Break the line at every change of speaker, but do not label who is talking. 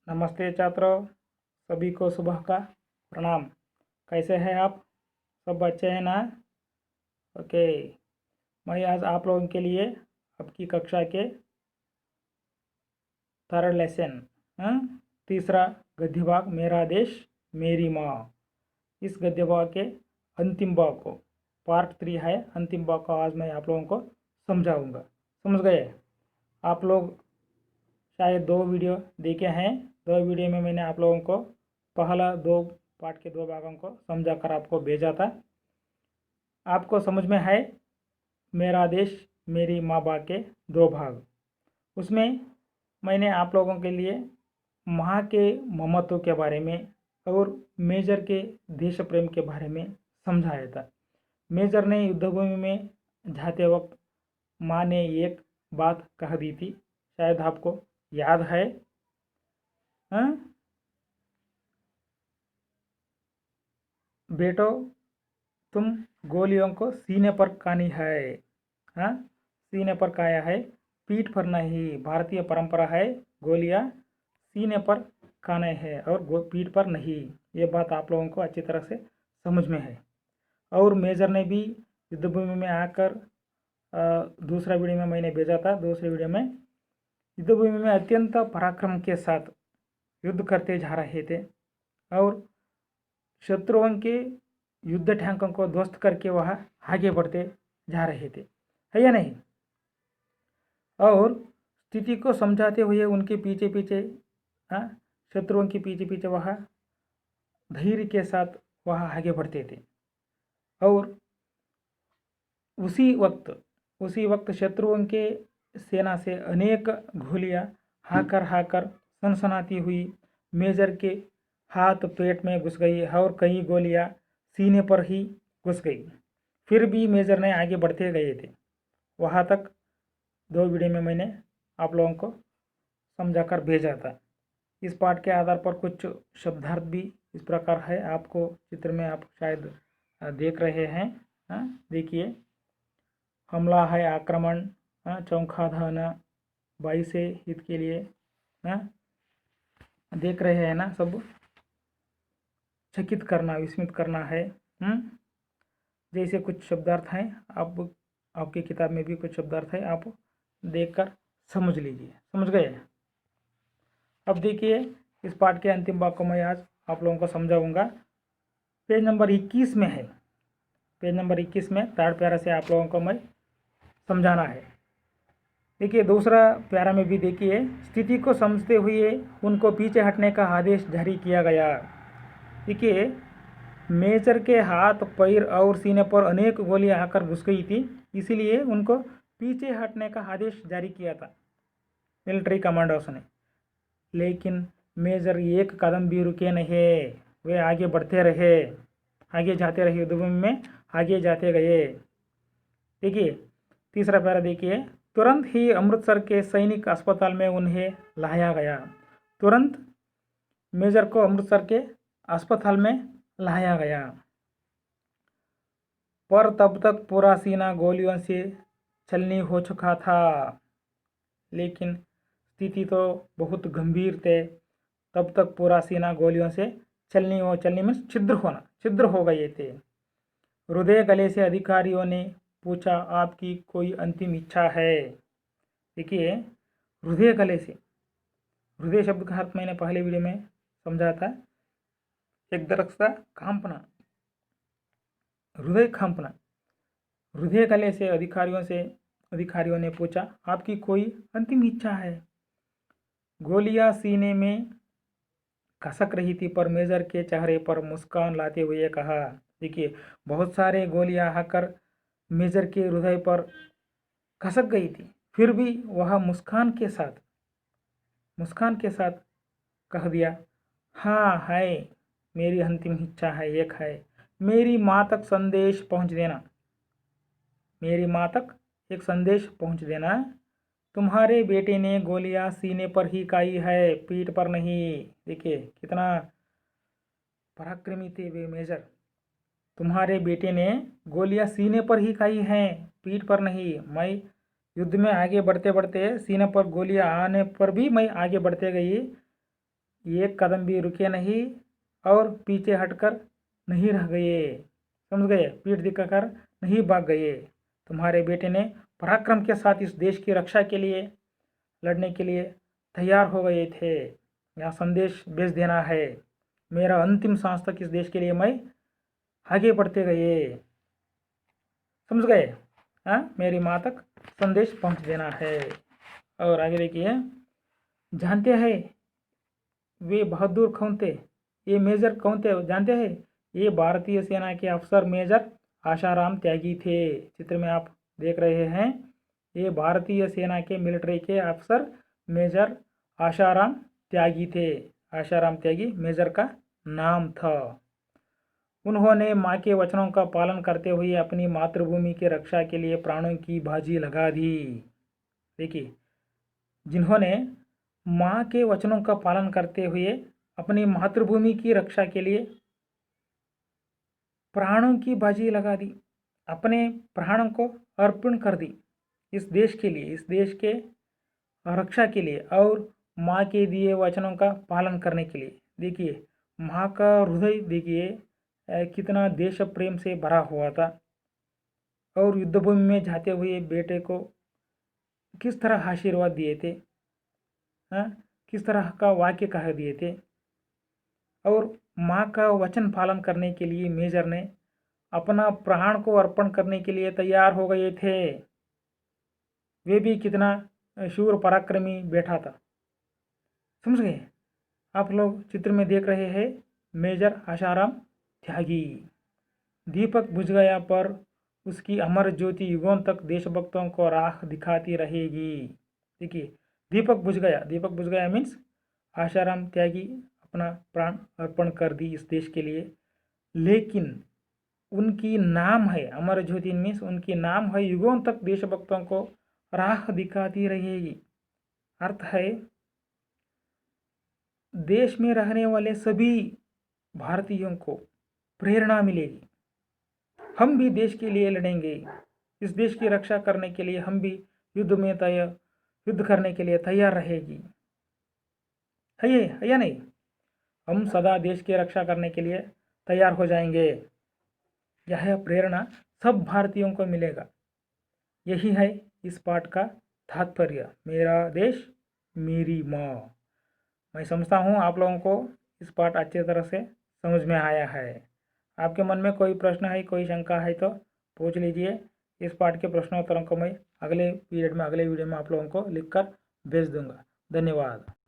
नमस्ते छात्रों, सभी को सुबह का प्रणाम। कैसे हैं आप? सब अच्छे हैं ना? ओके। मैं आज आप लोगों के लिए आपकी कक्षा के थर्ड लेसन तीसरा गद्य भाग मेरा देश मेरी माँ, इस गद्य भाग के अंतिम भाग को पार्ट 3 है। अंतिम भाग को आज मैं आप लोगों को समझाऊंगा। समझ गए? आप लोग शायद 2 वीडियो देखे हैं। 2 वीडियो में मैंने आप लोगों को पहला 2 पार्ट के 2 भागों को समझा कर आपको भेजा था। आपको समझ में है मेरा देश मेरी माँ बाप के 2 भाग। उसमें मैंने आप लोगों के लिए माँ के ममत्व के बारे में और मेजर के देश प्रेम के बारे में समझाया था। मेजर ने युद्धभूमि में जाते वक्त माँ ने एक बात कह दी थी, शायद आपको याद है। बेटो, तुम गोलियों को सीने पर खानी है। हाँ, सीने पर खाया है, पीठ पर नहीं। भारतीय परंपरा है गोलियां सीने पर खाना है और पीठ पर नहीं। ये बात आप लोगों को अच्छी तरह से समझ में है। और मेजर ने भी युद्धभूमि में आकर दूसरा वीडियो में मैंने भेजा था। दूसरे वीडियो में युद्धभूमि में अत्यंत पराक्रम के साथ युद्ध करते जा रहे थे और शत्रुओं के युद्ध टैंकों को ध्वस्त करके वह आगे बढ़ते जा रहे थे, है या नहीं? और स्थिति को समझाते हुए उनके पीछे पीछे शत्रुओं के पीछे पीछे वह धैर्य के साथ वह आगे बढ़ते थे। और उसी वक्त शत्रुओं के सेना से अनेक गोलियां हाकर सनसनाती हुई मेजर के हाथ पेट में घुस गई और कई गोलियां सीने पर ही घुस गई। फिर भी मेजर ने आगे बढ़ते गए थे। वहाँ तक 2 वीडियो में मैंने आप लोगों को समझाकर भेजा था। इस पाठ के आधार पर कुछ शब्दार्थ भी इस प्रकार है। आपको चित्र में आप शायद देख रहे हैं। देखिए, हमला है, आक्रमण, चौंका धाना, 22 से हित के लिए देख रहे हैं ना सब। चकित करना, विस्मित करना है। जैसे कुछ शब्दार्थ हैं, आप आपकी किताब में भी कुछ शब्दार्थ है, आप देखकर समझ लीजिए। समझ गए? अब देखिए, इस पाठ के अंतिम भाग को मैं आज आप लोगों को समझाऊंगा। पेज नंबर 21 में है। पेज नंबर 21 में 3rd पैरा से आप लोगों को मैं समझाना है। देखिए, दूसरा पैरा में भी देखिए, स्थिति को समझते हुए उनको पीछे हटने का आदेश जारी किया गया। देखिए, मेजर के हाथ, पैर और सीने पर अनेक गोलियां आकर घुस गई थी, इसीलिए उनको पीछे हटने का आदेश जारी किया था मिलिट्री कमांडर्स ने। लेकिन मेजर एक कदम भी रुके नहीं, वे आगे बढ़ते रहे, आगे जाते रहे, युद्धभूमि में आगे जाते गए। देखिए, तीसरा पैरा देखिए, तुरंत ही अमृतसर के सैनिक अस्पताल में उन्हें लाया गया। तुरंत मेजर को अमृतसर के अस्पताल में लाया गया, पर तब तक पूरा सीना गोलियों से छलनी हो चुका था। लेकिन स्थिति तो बहुत गंभीर थे। तब तक पूरा सीना गोलियों से छलनी में छिद्र हो गए थे। हृदय गले से अधिकारियों ने पूछा, आपकी कोई अंतिम इच्छा है? देखिए, हृदय गले से, हृदय शब्द का अर्थ मैंने पहले वीडियो में समझा था, एक दरख्त का कांपना, हृदय कांपना। हृदय गले से अधिकारियों ने पूछा, आपकी कोई अंतिम इच्छा है? गोलियां सीने में खसक रही थी, पर मेजर के चेहरे पर मुस्कान लाते हुए कहा। देखिए, बहुत सारे गोलियां आकर मेजर के हृदय पर खसक गई थी, फिर भी वह मुस्कान के साथ कह दिया, हाँ है, मेरी अंतिम इच्छा है, एक है, मेरी माँ तक संदेश पहुँच देना। मेरी माँ तक एक संदेश पहुँच देना। तुम्हारे बेटे ने गोलियां सीने पर ही खाई है, पीठ पर नहीं। देखिए, कितना पराक्रमी थे वे मेजर। तुम्हारे बेटे ने गोलियां सीने पर ही खाई हैं, पीठ पर नहीं। मैं युद्ध में आगे बढ़ते बढ़ते सीने पर गोलियां आने पर भी मैं आगे बढ़ते गई, एक कदम भी रुके नहीं और पीछे हटकर नहीं रह गए, समझ गए, पीठ दिखाकर नहीं भाग गए। तुम्हारे बेटे ने पराक्रम के साथ इस देश की रक्षा के लिए लड़ने के लिए तैयार हो गए थे। यहाँ संदेश भेज देना है, मेरा अंतिम सांस तक इस देश के लिए मैं आगे बढ़ते गए, समझ गए। हाँ, मेरी माँ तक संदेश पहुँच देना है। और आगे देखिए, जानते हैं वे बहादुर कौन थे, ये मेजर कौन थे जानते हैं? ये भारतीय सेना के अफसर मेजर आशाराम त्यागी थे। चित्र में आप देख रहे हैं, ये भारतीय सेना के मिलिट्री के अफसर मेजर आशाराम त्यागी थे। आशाराम त्यागी मेजर का नाम था। उन्होंने माँ के वचनों का पालन करते हुए अपनी मातृभूमि की रक्षा के लिए प्राणों की बाजी लगा दी। देखिए, जिन्होंने माँ के वचनों का पालन करते हुए अपनी मातृभूमि की रक्षा के लिए प्राणों की बाजी लगा दी, अपने प्राणों को अर्पण कर दी इस देश के लिए, इस देश के रक्षा के लिए और माँ के दिए वचनों का पालन करने के लिए। देखिए, माँ का हृदय देखिए कितना देश प्रेम से भरा हुआ था और युद्धभूमि में जाते हुए बेटे को किस तरह आशीर्वाद दिए थे, हाँ, किस तरह का वाक्य कह दिए थे। और माँ का वचन पालन करने के लिए मेजर ने अपना प्राण को अर्पण करने के लिए तैयार हो गए थे। वे भी कितना शूर पराक्रमी बेटा था, समझ गए। आप लोग चित्र में देख रहे हैं मेजर आशाराम त्यागी। दीपक बुझ गया पर उसकी अमर ज्योति युगों तक देशभक्तों को राह दिखाती रहेगी। देखिए, दीपक बुझ गया मीन्स आशाराम त्यागी अपना प्राण अर्पण कर दी इस देश के लिए, लेकिन उनकी नाम है अमर ज्योति मीन्स उनकी नाम है युगों तक देशभक्तों को राह दिखाती रहेगी। अर्थ है देश में रहने वाले सभी भारतीयों को प्रेरणा मिलेगी, हम भी देश के लिए लड़ेंगे, इस देश की रक्षा करने के लिए हम भी युद्ध करने के लिए तैयार रहेगी, है या नहीं? हम सदा देश की रक्षा करने के लिए तैयार हो जाएंगे। यह प्रेरणा सब भारतीयों को मिलेगा। यही है इस पाठ का तात्पर्य, मेरा देश मेरी माँ। मैं समझता हूँ आप लोगों को इस पाठ अच्छी तरह से समझ में आया है। आपके मन में कोई प्रश्न है, कोई शंका है तो पूछ लीजिए। इस पाठ के प्रश्नोत्तरों को मैं अगले वीडियो में आप लोगों को लिखकर भेज दूंगा। धन्यवाद।